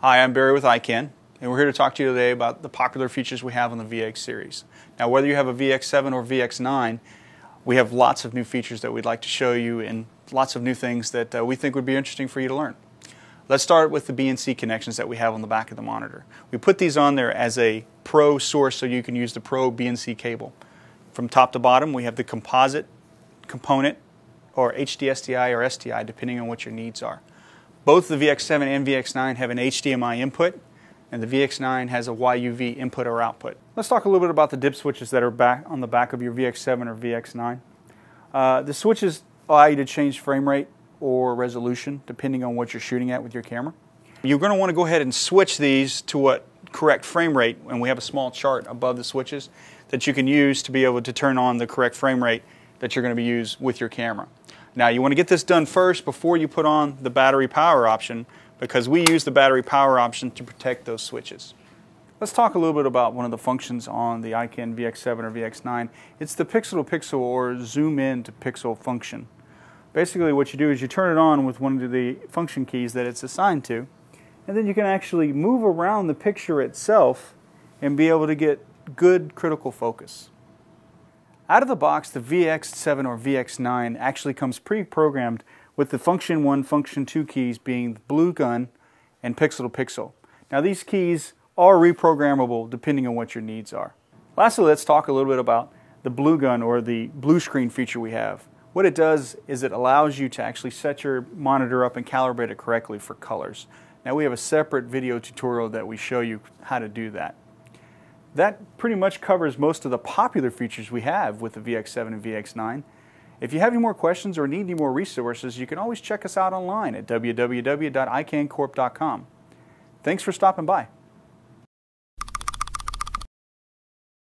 Hi, I'm Barry with Ikan, and we're here to talk to you today about the popular features we have on the VX series. Now, whether you have a VX7 or VX9, we have lots of new features that we'd like to show you and lots of new things that we think would be interesting for you to learn. Let's start with the BNC connections that we have on the back of the monitor. We put these on there as a Pro source so you can use the Pro BNC cable. From top to bottom, we have the composite component, or HD-SDI or SDI, depending on what your needs are. Both the VX7 and VX9 have an HDMI input, and the VX9 has a YUV input or output. Let's talk a little bit about the dip switches that are on the back of your VX7 or VX9. The switches allow you to change frame rate or resolution depending on what you're shooting at with your camera. You're going to want to go ahead and switch these to what correct frame rate, and we have a small chart above the switches that you can use to be able to turn on the correct frame rate that you're going to be using with your camera. Now, you want to get this done first before you put on the battery power option, because we use the battery power option to protect those switches. Let's talk a little bit about one of the functions on the Ikan VX7 or VX9. It's the pixel to pixel or zoom in to pixel function. Basically what you do is you turn it on with one of the function keys that it's assigned to, and then you can actually move around the picture itself and be able to get good critical focus. Out of the box, the VX7 or VX9 actually comes pre-programmed with the function 1, function 2 keys being the blue gun and pixel to pixel. Now these keys are reprogrammable depending on what your needs are. Lastly, let's talk a little bit about the blue gun or the blue screen feature we have. What it does is it allows you to actually set your monitor up and calibrate it correctly for colors. Now we have a separate video tutorial that we show you how to do that. That pretty much covers most of the popular features we have with the VX7 and VX9. If you have any more questions or need any more resources, you can always check us out online at www.ikancorp.com. Thanks for stopping by.